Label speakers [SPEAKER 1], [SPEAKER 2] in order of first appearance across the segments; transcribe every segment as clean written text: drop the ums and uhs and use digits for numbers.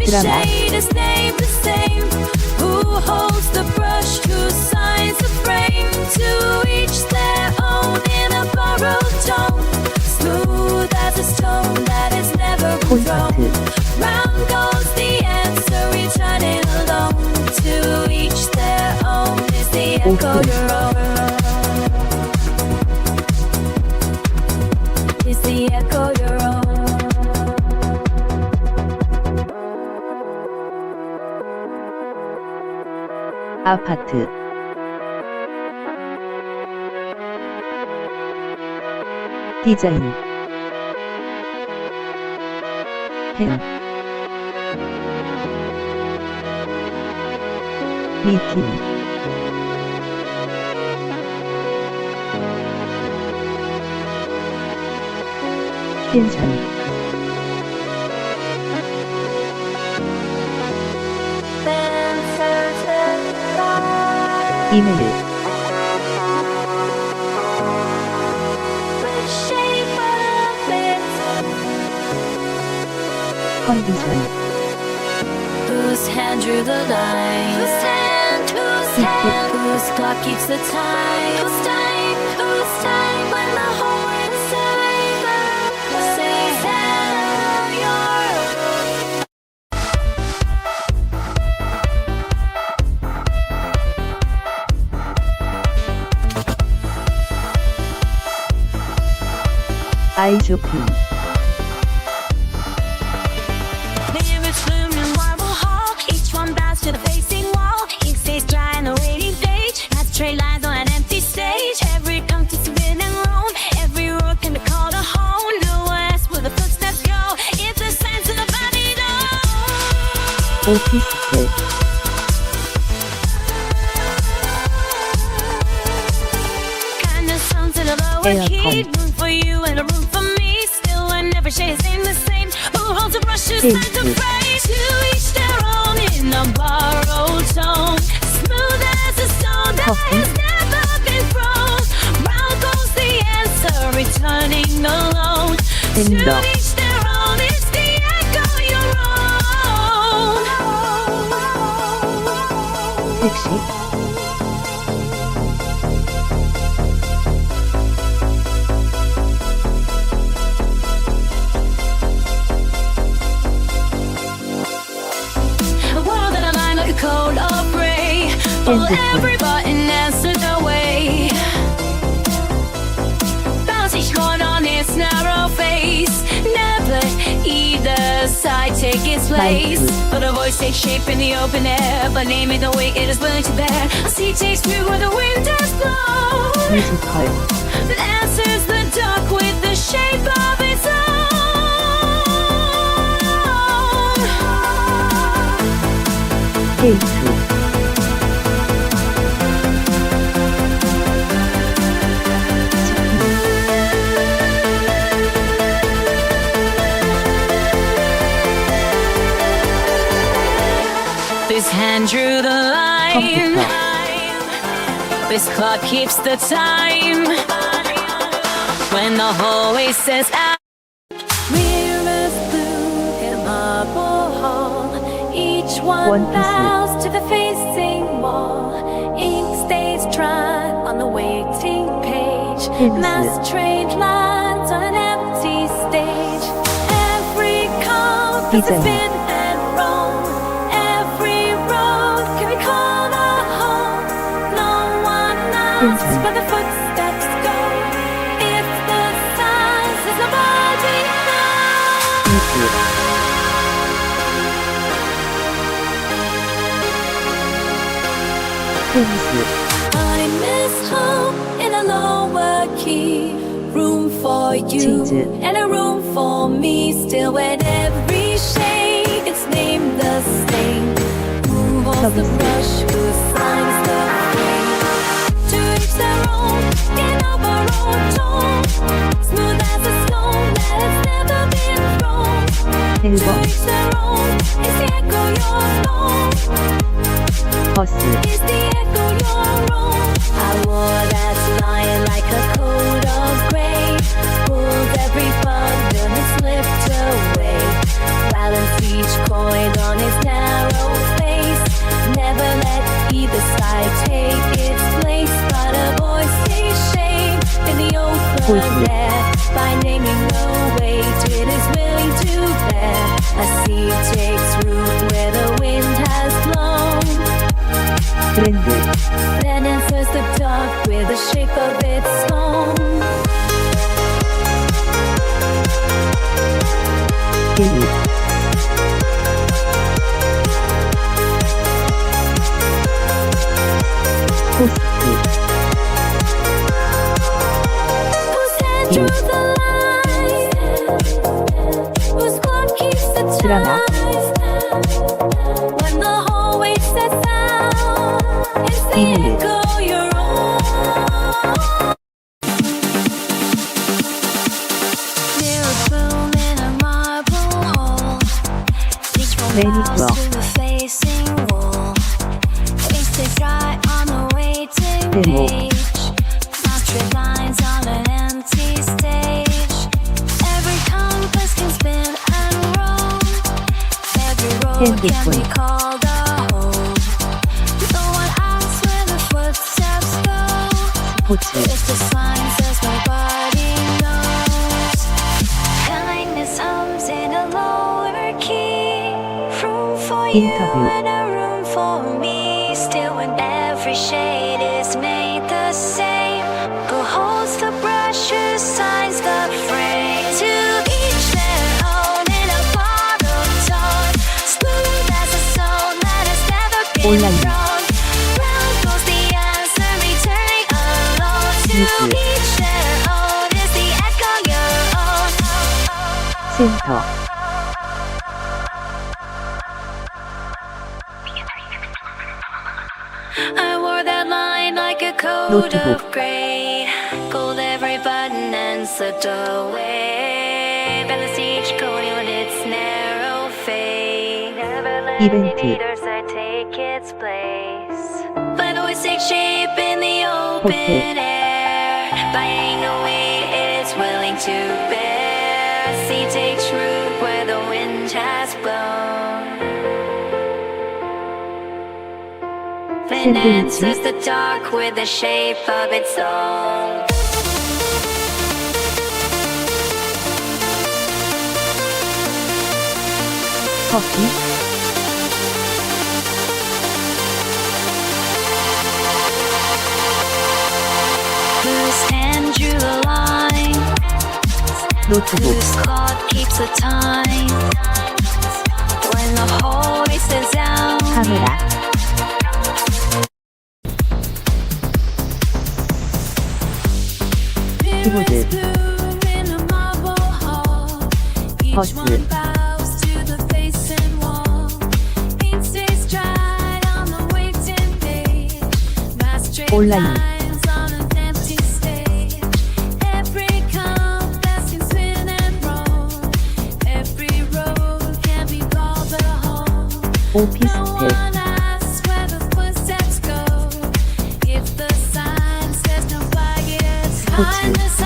[SPEAKER 1] 드라마 콘서트 아파트 디자인 펜 미팅 펜션 이메일 컨디션
[SPEAKER 2] Whose hand drew the line? Whose hand? Whose hand? Whose clock keeps the time? Whose time? Whose time? When the whole world is silent, say that you're
[SPEAKER 1] 아이쇼핑
[SPEAKER 2] to the facing wall, ink stays dry on the waiting page. As straight lines on an empty stage. Every compass spin and roam. Every road can be called a home. No one asks where the footsteps go. It's the sense of the body though.
[SPEAKER 1] 오피스텔
[SPEAKER 2] Kind of sounds in a lower key. Room for you and a room for me. Still one never shares in the same. Who holds a brush who's time to pray? To each their own in a borrowed tone. Smooth as a stone that has never been froze. Round goes the answer, returning alone. To each their own, it's the echo your own.
[SPEAKER 1] 택시
[SPEAKER 2] Cold or gray, pull every button, answer the way. Bounce each coin on its narrow face. Never either side take its place. But a voice takes shape in the open air. But name it the way it is willing to bear. A sea takes through where the wind does blow. That answers the dark with the shape of its own.
[SPEAKER 1] 데이트
[SPEAKER 2] This hand drew the line. This clock keeps the time. When the hallway says out. Mirrors blue in marble hall. Each one bows to the facing wall. Ink stays dry on the waiting page. Mass trained lines on an empty stage. Every compass has been and roam. Every road can be called a home. No one knows where the footsteps go. If the size is a body now. I miss home in a lower key. Room for you and a room for me. Still when every shade it's named the same. Who holds the brush, who signs the frame? To each their own, in a borrowed tone. Smooth as a stone that has never been thrown. To each their own, it's the echo your own. Is the echo your own? I wore that line like a coat of gray. Pulled every button and slipped away. Balance each coin on its there, finding no weight it is willing to bear. A seed takes root where the wind has blown.
[SPEAKER 1] フレンド
[SPEAKER 2] Then answers the dark with the shape of its own.
[SPEAKER 1] ゲル ホスト
[SPEAKER 2] Whose hand drew the line? Whose clock keeps the
[SPEAKER 1] Drama.
[SPEAKER 2] time? When the hallway sets out, it's the
[SPEAKER 1] English.
[SPEAKER 2] echo you're on. Near a boom in a marble hall, each one
[SPEAKER 1] Very
[SPEAKER 2] bows
[SPEAKER 1] well.
[SPEAKER 2] to the facing wall. Ink stays dry on the waiting
[SPEAKER 1] Demo.
[SPEAKER 2] page. Now straight lines on an empty stage. Every compass can spin and roll. Every road can be called a home. No one asks where the footsteps go.
[SPEAKER 1] ポチ
[SPEAKER 2] It's the sign says nobody knows. Kindness hums in a lower key. Room for you
[SPEAKER 1] Interview.
[SPEAKER 2] and a room for me. Still when every shade is made the same. Who holds the brush, who signs the frame? To each their own in a bottom tone. Smooth as a soul that has never been
[SPEAKER 1] Online.
[SPEAKER 2] thrown. Round goes the answer, returning alone. To
[SPEAKER 1] Yes.
[SPEAKER 2] each their own is the echo your own.
[SPEAKER 1] センター
[SPEAKER 2] I wore that line like a coat
[SPEAKER 1] Notebook.
[SPEAKER 2] of gray. Gold every button and slipped away. Balanced each coin on its narrow fade. Never let
[SPEAKER 1] Event.
[SPEAKER 2] the either side take its place. But always take shape in the open air. Buying a weight it's willing to bear. Seed takes root where the wind has blown. Then answers the dark with the shape of its own.
[SPEAKER 1] Coffee
[SPEAKER 2] Whose hand drew the line?
[SPEAKER 1] ノートブッ
[SPEAKER 2] Whose clock keeps the time? When the whole race is down.
[SPEAKER 1] クカメラ キーボード ポズ オンライン オフィステ ポチ テニス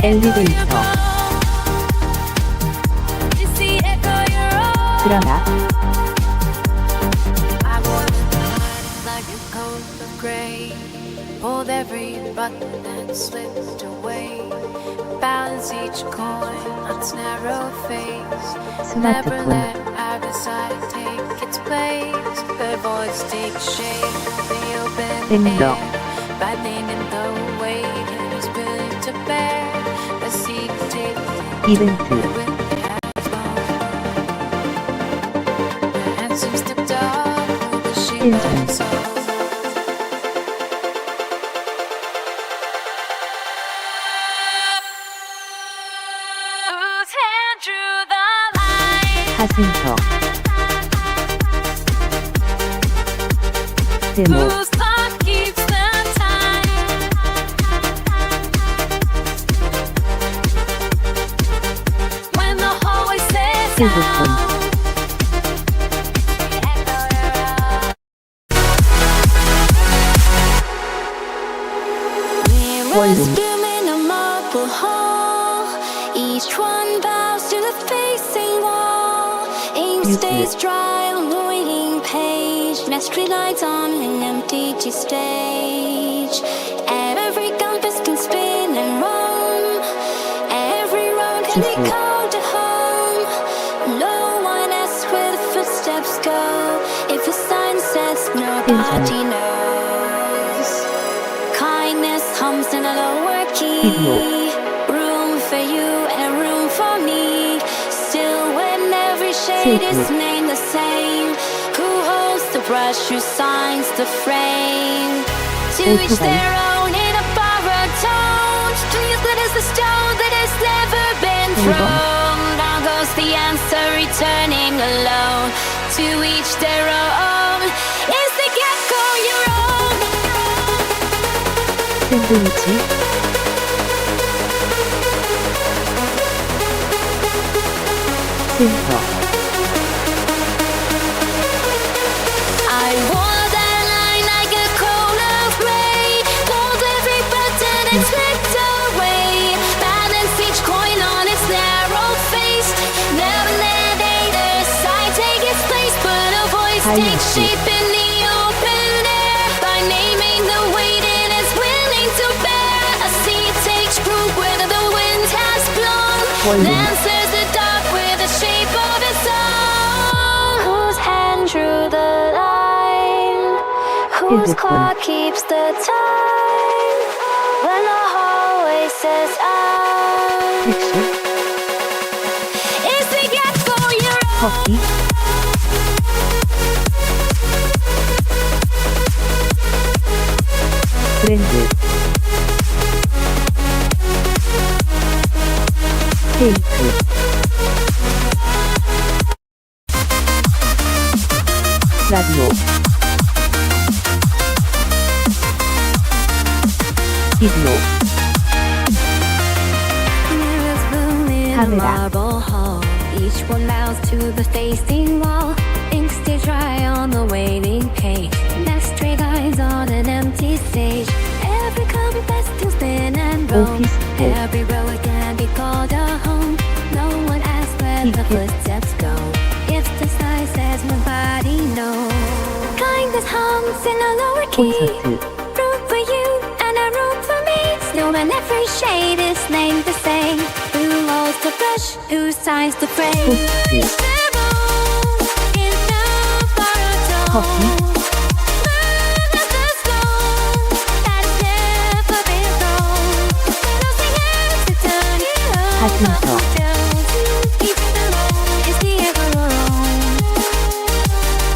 [SPEAKER 1] エレベータープラナ
[SPEAKER 2] Pulled every button and slipped away. Balance each coin on its narrow face.
[SPEAKER 1] スマート
[SPEAKER 2] Never
[SPEAKER 1] フォン
[SPEAKER 2] let either side take its place. The voice takes shape, the open
[SPEAKER 1] Window.
[SPEAKER 2] air. Bending in the weight it is willing to bear. The seed takes
[SPEAKER 1] イベント
[SPEAKER 2] the wind has blown. The answers to dark with the shape of its own. Whose hand drew the line?
[SPEAKER 1] ハジントデモ
[SPEAKER 2] Whose clock keeps the time? sound. Mirrors bloom in a marble hall. Each one bows to the facing wall. Ink stays dry on the waiting page. Last street lights on an empty stage. Every compass can spin and roam. Every road can be called a home. No one asks where the footsteps go. If the sign says nobody knows. Kindness hums in a lower key. Room for you and room for me. Still when every shade is named the same. Who holds the brush, who signs the frame? To each their own in a borrowed tone. Please let us the stone that has never been thrown. Now goes the answer returning alone. To each their own. Is the gecko your own?
[SPEAKER 1] 샌드위치 센터
[SPEAKER 2] I wore that line like a coat of gray. Pulled every button and slipped away. Balanced each coin on its narrow face. Never let either side take its place, but a voice takes shape in the open air. By naming the weight it is willing to bear. A seed takes root where the wind has blown. Answers the dark with the shape of its own. Whose hand drew the line? Whose clock keeps the time? When the hallway says out.
[SPEAKER 1] 택시
[SPEAKER 2] Is the gecko your own?
[SPEAKER 1] 커피 브랜드 케이크 라디오 비디오
[SPEAKER 2] Mirrors bloom in a
[SPEAKER 1] 카메라
[SPEAKER 2] marble hall. Each one bows to the facing wall. Ink stays dry on the waiting page. Next straight lines on an empty stage. Every compass can spin and roam.
[SPEAKER 1] 오피스텔
[SPEAKER 2] Every road can be called a home. No one asks where the footsteps go. If the sign says nobody knows. Kindness hums in a lower key.
[SPEAKER 1] 콘서트
[SPEAKER 2] Room for you and a room for me. Still when every shade is named the same. Who holds the brush? Who signs the phrase?
[SPEAKER 1] 토스트 커피 사진서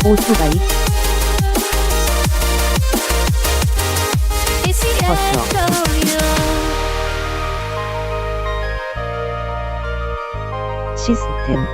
[SPEAKER 1] 오토바이 시스템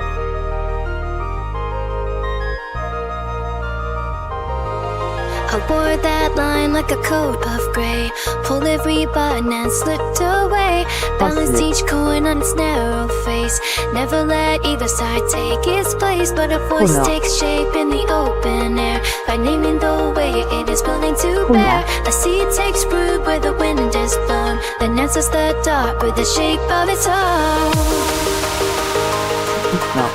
[SPEAKER 2] I wore that line like a coat of gray. Pulled every button and slipped away. Balanced each coin on its narrow face. Never let either side take its place, but a voice takes shape in the open air. By naming the way it is willing to bear. A seed takes root where the wind is blown. Then answers the dark with the shape of its own.
[SPEAKER 1] 스피커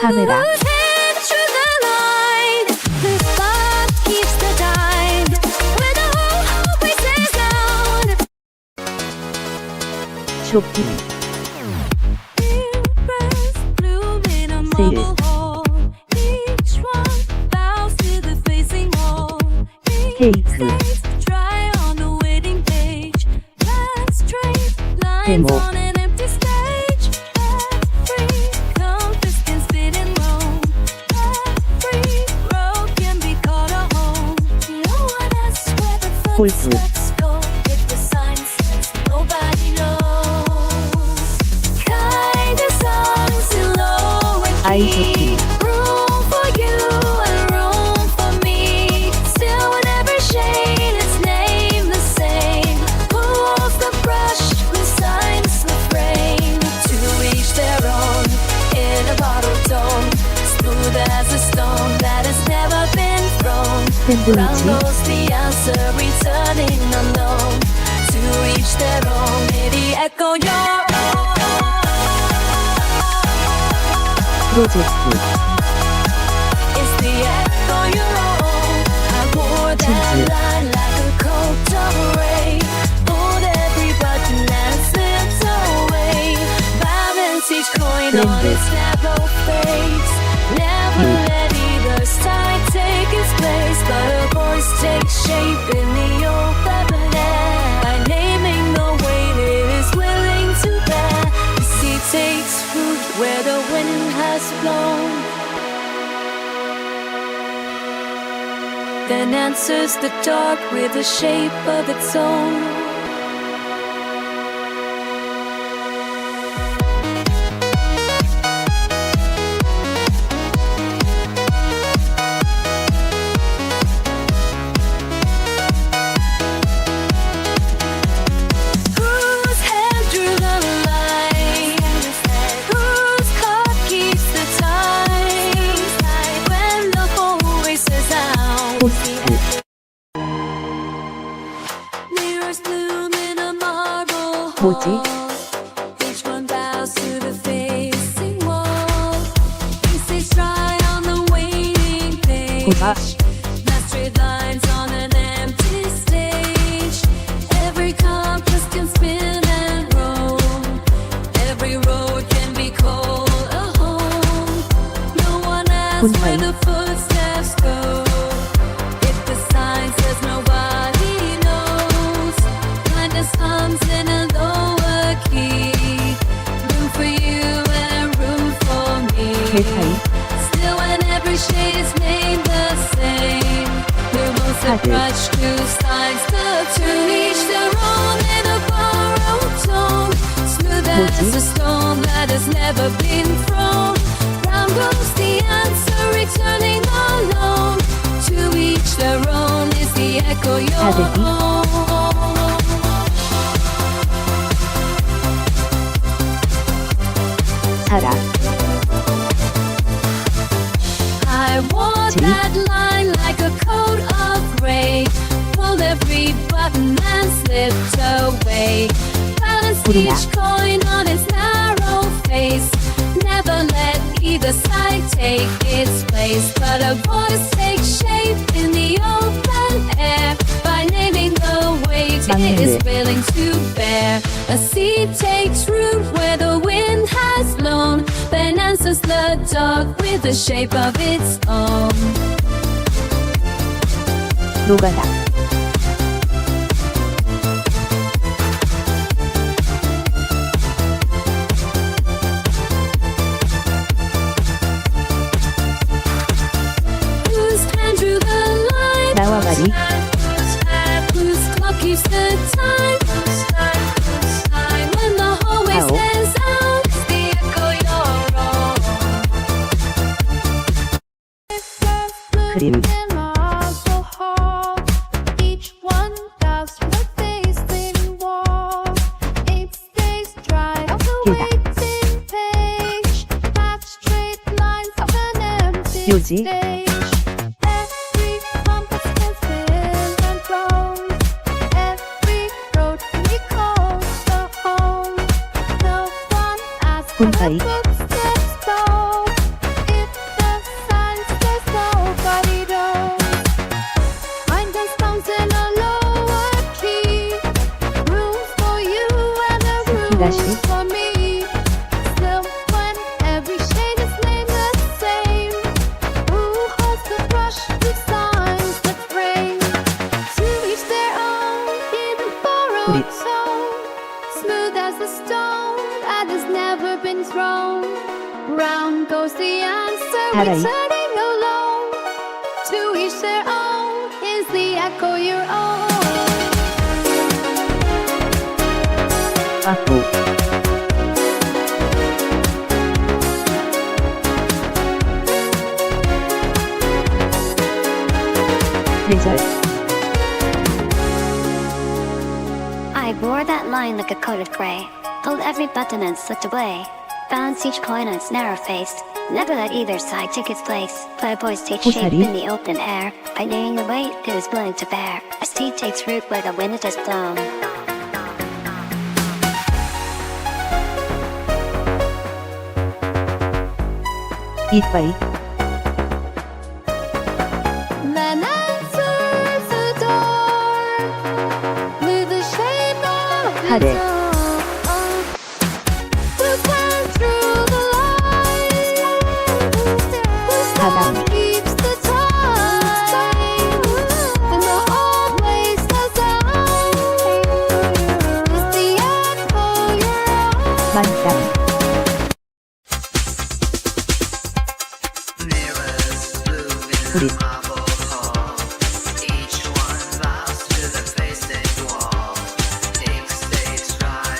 [SPEAKER 1] 카메라 쇼핑 세일 케이크 데모 골프 挨拶
[SPEAKER 2] Room for you and room for me. Still in every shade, it's named the same. Who holds the brush, who signs the frame? To each their own, in a bottle tone. Smooth as a stone that has never been thrown. Round
[SPEAKER 1] 샌드위치
[SPEAKER 2] goes the answer, returning unknown. To each their own, may the echo your own.
[SPEAKER 1] 프로젝트
[SPEAKER 2] It's the echo your own. I wore that
[SPEAKER 1] 진실.
[SPEAKER 2] line like a coat of rain. Pulled every button and slipped away. Balance each coin on
[SPEAKER 1] Blended.
[SPEAKER 2] its narrow face. Never let either side take its place, but a voice takes shape in the open air. By naming the weight it is willing to bear. The seed takes root where the wind has blown. Then answers the dark with a shape of its own. Whose hand drew the line? Whose clock keeps the time? When the whole race is out.
[SPEAKER 1] 포스트
[SPEAKER 2] Mirrors bloom in a marble
[SPEAKER 1] 뭐지?
[SPEAKER 2] hall. Each one bows to the facing wall. Faces dry on the waiting page.
[SPEAKER 1] 보다
[SPEAKER 2] Not straight lines on an empty stage. Every compass can spin and roll. Every road can be called a home. No one asks where the footsteps go. If the sign says nobody knows, kindness hums in a lower key. Room for you and room for me.
[SPEAKER 1] 대타이
[SPEAKER 2] Still when every shade is named the same. Who wants a
[SPEAKER 1] Happy.
[SPEAKER 2] brush, who signs the tune? Each their own in a borrowed tone. Smooth as
[SPEAKER 1] 뭐지?
[SPEAKER 2] a stone that has never been thrown. Round goes the answer, returning alone. To each their own is the echo your
[SPEAKER 1] 다대기.
[SPEAKER 2] own.
[SPEAKER 1] 사라
[SPEAKER 2] I wore
[SPEAKER 1] 지.
[SPEAKER 2] that line like a coat of gray. Pulled every button and slipped away. Balanced
[SPEAKER 1] 우리야.
[SPEAKER 2] each coin on its narrow face. Never let either side take its place. But a voice takes shape in the open air. By naming the weight it is
[SPEAKER 1] 막내들.
[SPEAKER 2] willing to bear. A seed takes root where the wind has blown. Then answers the dark with the shape of its own.
[SPEAKER 1] 노가다
[SPEAKER 2] Whose hand drew the line?
[SPEAKER 1] 나와 말이
[SPEAKER 2] Whose clock keeps the time? When the hallway
[SPEAKER 1] 아오.
[SPEAKER 2] stands out, the echo your own.
[SPEAKER 1] 그림 요지 혼바이 스키다시 구릿
[SPEAKER 2] Smooth as a stone that has never been thrown. Round goes the answer,
[SPEAKER 1] 다라이.
[SPEAKER 2] returning alone. To each their own is the echo your own.
[SPEAKER 1] 빠꾸 계절
[SPEAKER 3] I wore that line like a coat of gray. Pulled every button and slipped away. Balanced each coin on its narrow face. Never let either side take its place. Playboys take shape in the open air. By naming the weight it is willing to bear. As tea takes root where the wind has blown.
[SPEAKER 1] 이빠이
[SPEAKER 3] Then answers the door with the shape of its
[SPEAKER 1] 하래.
[SPEAKER 3] own. Who climbs through the lines?
[SPEAKER 1] 하강
[SPEAKER 3] Keeps the time when the old ways design. Is the echo your own?
[SPEAKER 1] 만땅 우리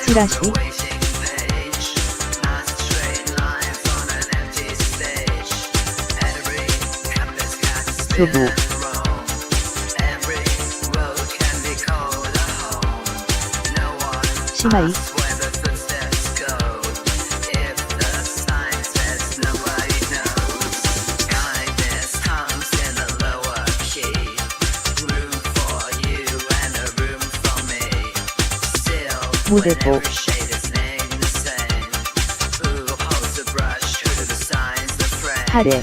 [SPEAKER 1] 찌라시 두부 심하이 무대보 하래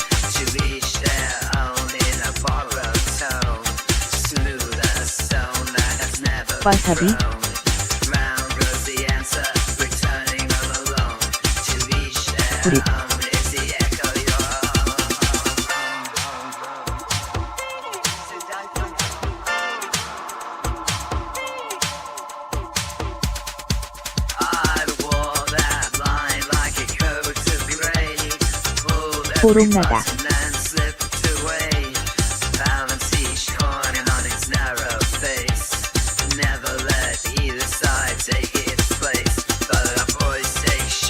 [SPEAKER 1] 와사비 구립 보롱나다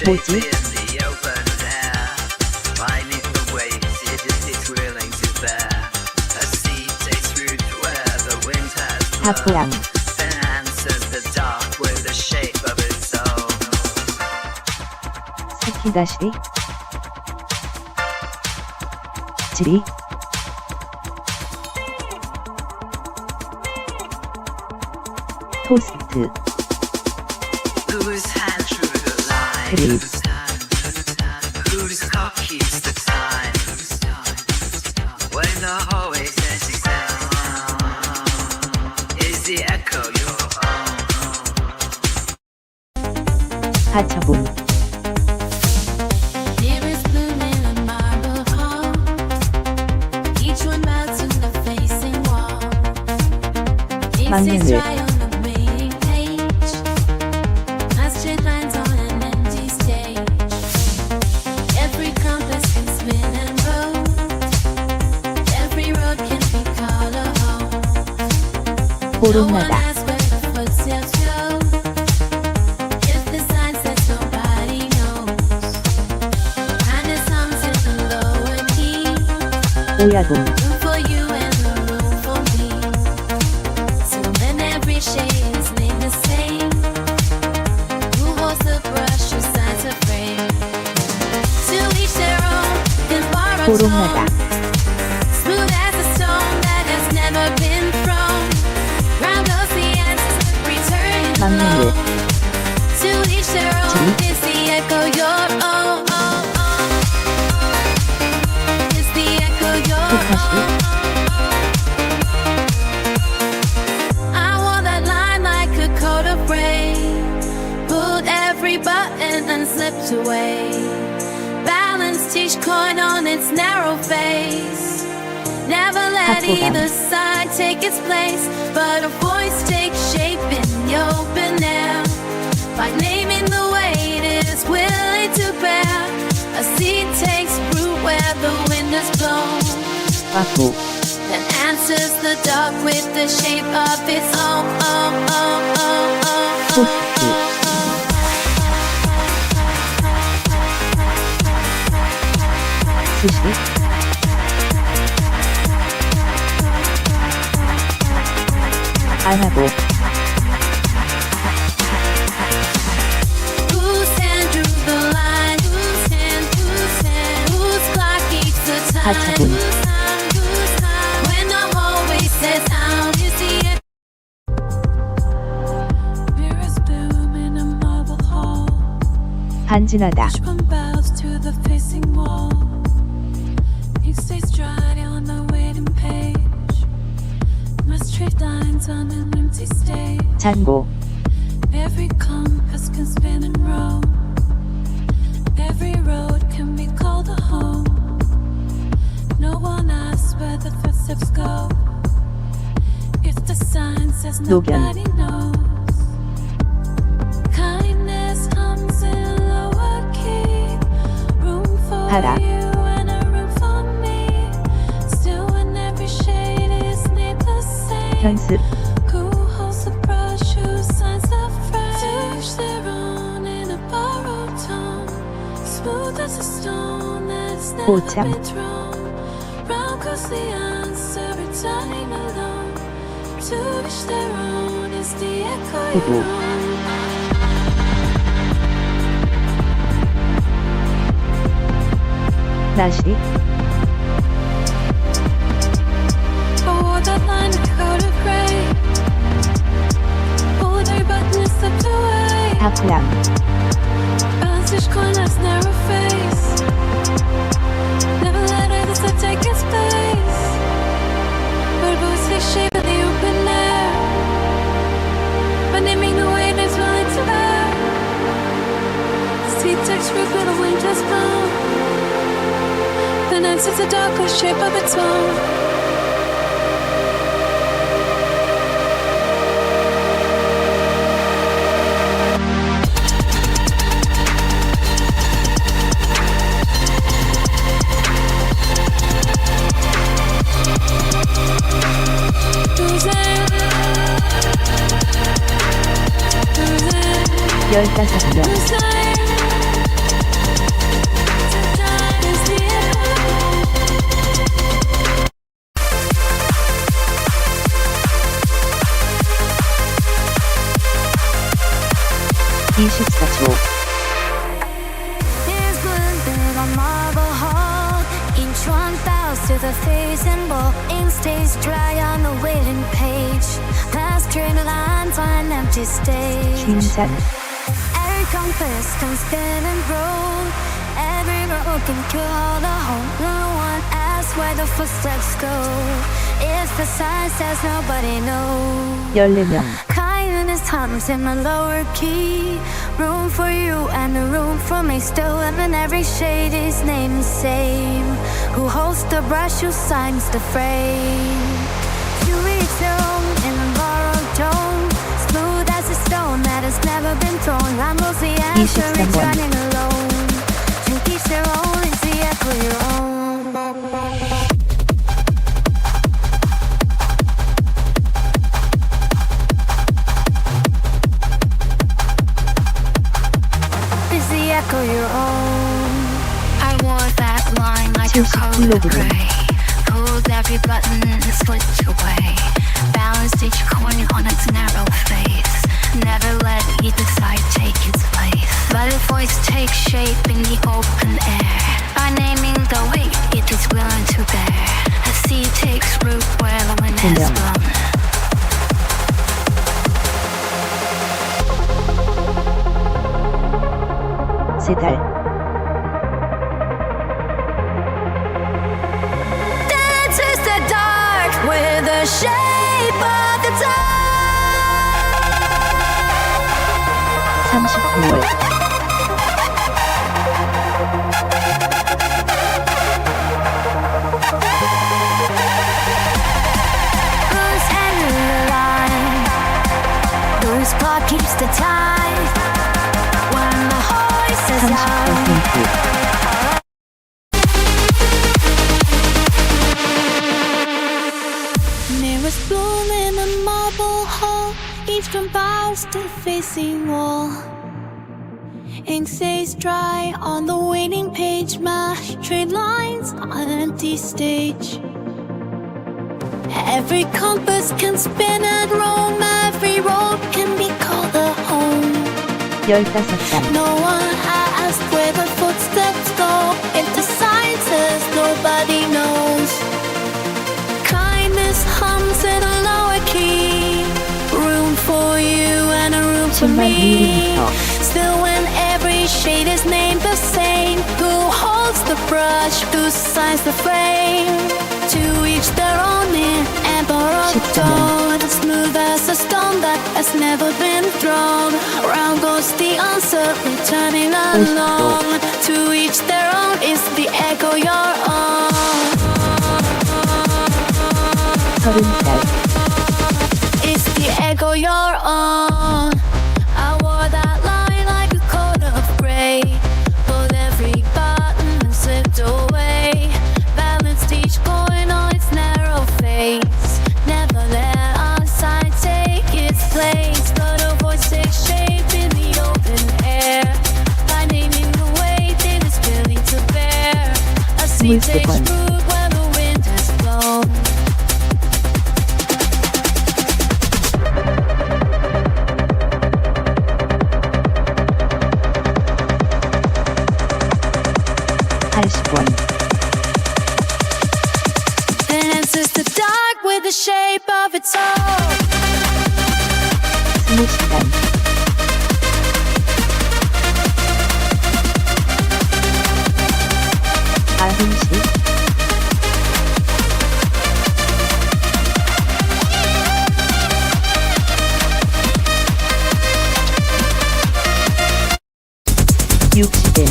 [SPEAKER 1] 뭐지? 다프랑 스키다시 지리 토스트 그립 하차본 막내를 보롱나다 오야동 보롱나다 막내를
[SPEAKER 2] I wore that line like a coat of gray. Pulled every button and slipped away. Balanced each coin on its narrow face. Never let either side take its place, but a voice takes shape in the open air. By naming the weight it is willing to bear. A seed takes root where the wind has blown.
[SPEAKER 1] 와꾸
[SPEAKER 2] Then answers the dark with the shape of its own.
[SPEAKER 1] 토스트 스시 안 하고 하차분 반진하다 잔고
[SPEAKER 2] Every compass can spin and roam. Every road can be called a home. No one asks where the footsteps go. If the sign says nobody knows. Kindness comes in lower key. Room for
[SPEAKER 1] 하라.
[SPEAKER 2] you and a room for me. Still when every shade is neat the same.
[SPEAKER 1] 현습
[SPEAKER 2] Who holds the brush, who signs the phrase? To each their own in a borrowed tone. Smooth as a stone that's never
[SPEAKER 1] 보참.
[SPEAKER 2] been thrown. Round goes the answer, returning alone. To each their own is the echo
[SPEAKER 1] 부부.
[SPEAKER 2] your own.
[SPEAKER 1] 나시
[SPEAKER 2] Oh, that line of coat of gray. Oh, every button is slipped away.
[SPEAKER 1] 닭랑
[SPEAKER 2] Balance each coin has narrow face. Never let either side take its place. But both take shape in the open air. By naming the weight it's willing to bear. Sea takes root where the wind has blown. The night sits a darker shape of its own.
[SPEAKER 1] 열다섯 명 (24초)
[SPEAKER 4] Here's blended on marble hall. Each one bows to the facing wall. Ink stays dry on the waiting page. Past straight lines on an empty stage.
[SPEAKER 1] 김산
[SPEAKER 4] Every compass can spin and roll. Every road can call a home. No one asks where the footsteps go. If the sign says nobody knows.
[SPEAKER 1] 14명
[SPEAKER 4] Kindness hums in my lower key. Room for you and a room for me. Still in every shade is named the same. Who holds the brush, who signs the frame. To each their own in a borrowed tone. Smooth as a stone that has never been thrown. I'm mostly answer,
[SPEAKER 1] 23번.
[SPEAKER 4] it's running alone. To each their own, it's the echo your own. It's the echo your own. I wore that line like a coat of
[SPEAKER 1] 70kg.
[SPEAKER 4] gray. Pulled every button and slipped away. Balanced each coin on its narrow face. Never let either side take its place. But a voice takes shape in the open air. By naming the weight it is willing to bear. A sea takes root where the wind has
[SPEAKER 1] Yeah.
[SPEAKER 4] blown.
[SPEAKER 1] 세달
[SPEAKER 4] Dances the dark with the shape of the dark.
[SPEAKER 1] 39월
[SPEAKER 4] Who's handling the line? Whose clock keeps the time? When the voice is out.
[SPEAKER 1] 30%
[SPEAKER 2] Mirrors bloom in a marble hall. Each one bows to facing wall. Ink stays dry on the waiting page. Mashed straight lines on an empty stage. Every compass can spin and roam.
[SPEAKER 1] 15장.
[SPEAKER 4] No one asked where the footsteps go. Into silences nobody knows. Kindness hums in a lower key. Room for you and a room for me. Still when every shade is named the same. Who holds the brush, who signs the frame? To each their own and borrowed tone. Smooth as a stone that has never been thrown. Round goes the answer, returning alone. To each their own is the echo your own.
[SPEAKER 1] 30살.
[SPEAKER 4] It's the echo your own. I wore that line like a coat of gray. Pulled every button and slipped away. Balanced each coin on its narrow face. Never let our side take its place. But a voice takes shape in the open air. By naming the weight it is willing to bear. A seed takes root where the wind has blown. Dances the dark with the shape of its own.
[SPEAKER 1] 20시간. 아흔시. 육시간.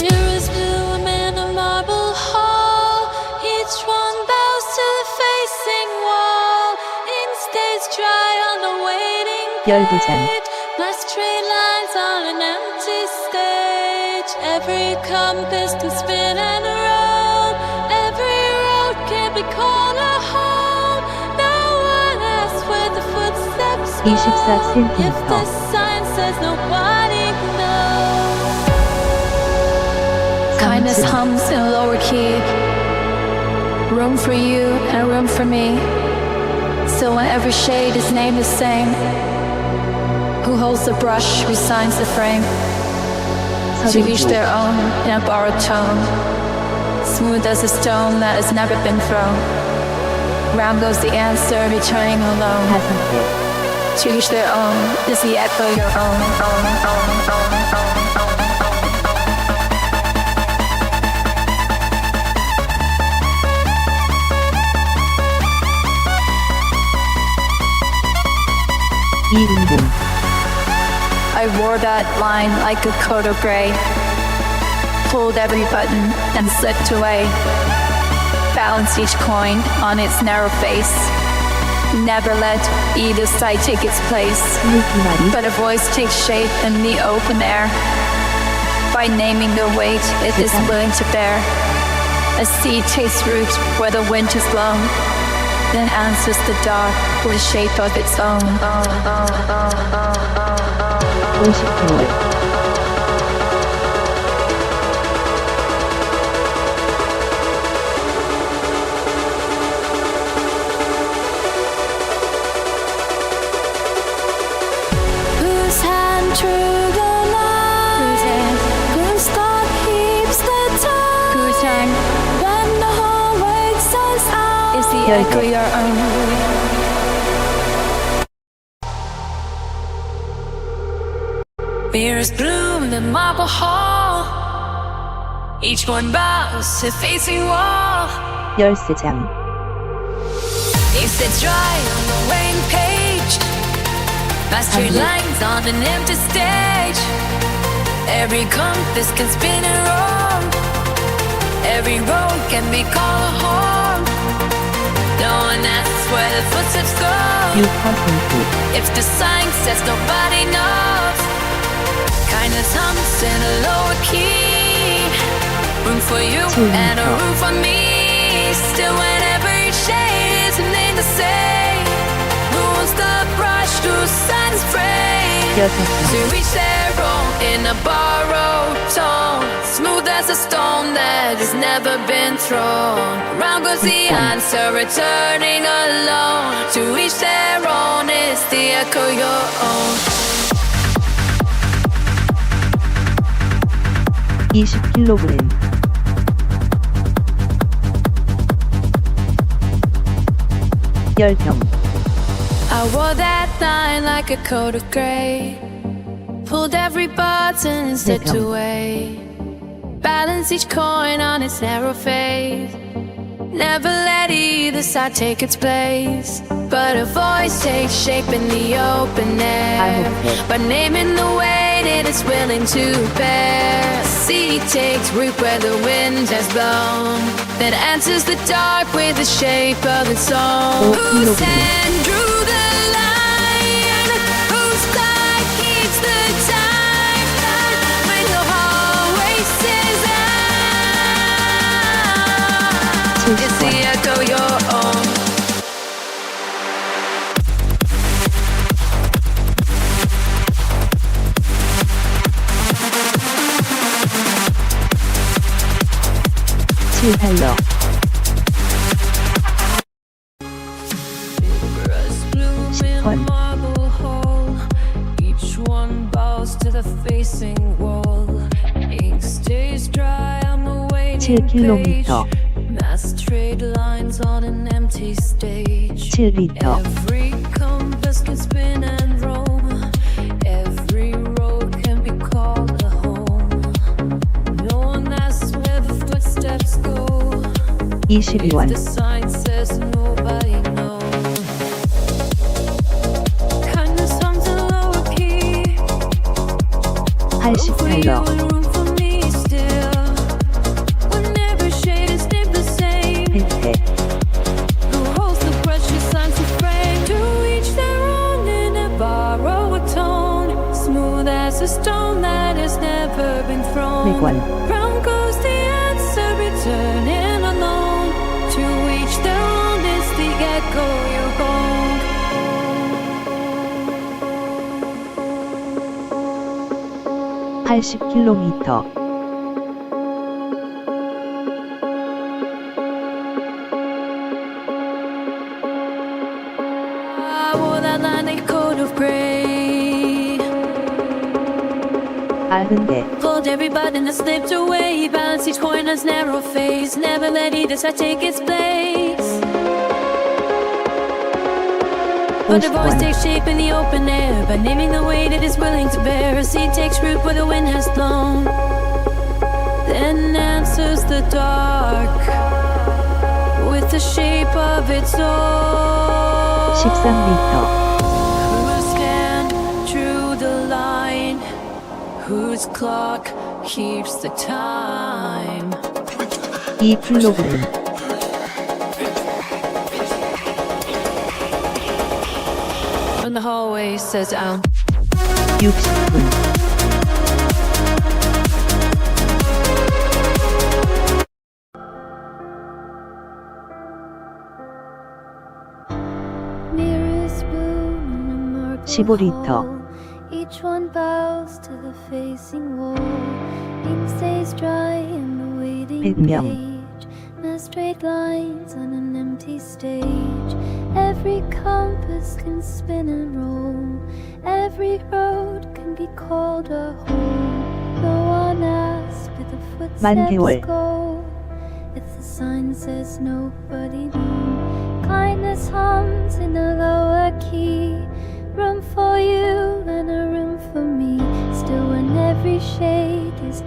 [SPEAKER 4] Mirrors bloom in a marble hall. Each one bows to the facing wall. Ink stays dry on the waiting
[SPEAKER 1] 12장.
[SPEAKER 4] page. My straight lines on an empty stage. Every compass can spin and roll. Every road can be called a home. No one asks where the footsteps go.
[SPEAKER 1] 24cm.
[SPEAKER 4] If the sign says nobody knows. Kindness hums in a lower key. Room for you and room for me. Still when every shade is named the same. Who holds the brush, who signs the frame. To each their own in a borrowed tone. Smooth as a stone that has never been thrown. Round goes the answer, returning alone.
[SPEAKER 1] 5세.
[SPEAKER 4] To each their own is the echo your own.
[SPEAKER 1] 이인분.
[SPEAKER 4] I wore that line like a coat of gray. Pulled every button and slipped away. Balanced each coin on its narrow face. Never let either side take its place.
[SPEAKER 1] 22마리.
[SPEAKER 4] But a voice takes shape in the open air. By naming the weight it is willing to bear. A seed takes root where the wind has blown. Then answers the dark with a shape of its own.
[SPEAKER 1] 50개월.
[SPEAKER 4] Whose hand through the night? Whose hand? Whose thought keeps the time? Whose time? When the whole world sounds out. Is the echo your own? Mirrors bloom in the marble hall. Each one bows to facing wall.
[SPEAKER 1] 13장.
[SPEAKER 4] Ink sits dry on the waiting page. My straight lines on an empty stage. Every compass can spin and roll. Every road can be called a home. No one asks where the footsteps go.
[SPEAKER 1] 6%.
[SPEAKER 4] If the sign says nobody knows. Kindness hums in a lower key. Room for you and a room for me. Still when every shade is named the same. Who wants the brush to sign his frame? To reach their own in a borrowed tone. Smooth as a stone that has never been thrown. Round goes the answer, returning alone. To each their own is the echo your own.
[SPEAKER 1] 20kg 열평
[SPEAKER 4] I wore that line like a coat of gray. Pulled every button and stepped
[SPEAKER 1] Yeah.
[SPEAKER 4] away. Balance each coin on its narrow face. Never let either side take its place. But a voice takes shape in the open air. By naming the weight it is willing to bear. Seed takes root where the wind has blown. That answers the dark with the shape of its own. Whose hand drew the line? Whose flag keeps the time? When the hallway says it's the echo your own.
[SPEAKER 1] 칠팔러
[SPEAKER 4] In marble hall, each one bows to the facing wall. Ink stays dry on the waiting page.
[SPEAKER 1] 7km
[SPEAKER 4] Mass trade lines on an empty stage.
[SPEAKER 1] 7리터
[SPEAKER 4] Every compass can spin and roam. Every road can be called a home. No one asks where the footsteps go. If
[SPEAKER 1] 22원
[SPEAKER 4] the sign says nobody knows. Kindness songs in lower key. Room for you
[SPEAKER 1] 88달러
[SPEAKER 4] and room for me still. When every shade is named the same.
[SPEAKER 1] 펜테
[SPEAKER 4] Who holds the precious signs to frame? To each their own in a borrowed tone. Smooth as a stone that has never been thrown.
[SPEAKER 1] 100원
[SPEAKER 4] Round goes the answer, returning alone. To each their own is the echo you hold.
[SPEAKER 1] 80km
[SPEAKER 4] I wore that line like a coat of gray.
[SPEAKER 1] 아흔대
[SPEAKER 4] Pulled every button that slipped away. Balanced each coin on its narrow face. Never let either side take its place. But the voice
[SPEAKER 1] 50원
[SPEAKER 4] takes shape in the open air. By naming the weight it is willing to bear. A seed takes root where the wind has blown. Then answers the dark with the shape of its own.
[SPEAKER 1] 13리터
[SPEAKER 4] Whose hand drew the line? Whose clock keeps the time?
[SPEAKER 1] 2kg
[SPEAKER 4] When the hallway says out.
[SPEAKER 1] 60분
[SPEAKER 4] Mirrors boom in a marble
[SPEAKER 1] 15리터
[SPEAKER 4] hall. Each one bows to the facing wall. Ink stays dry in the waiting
[SPEAKER 1] 100명
[SPEAKER 4] page. Mass straight lines on an empty stage. Every compass can spin and roll. Every road can be called a home. No one asks where the
[SPEAKER 1] 만개월.
[SPEAKER 4] footsteps go. If the sign says nobody knows. Kindness hums in a lower key. Room for you and a room for me. Still when every shade is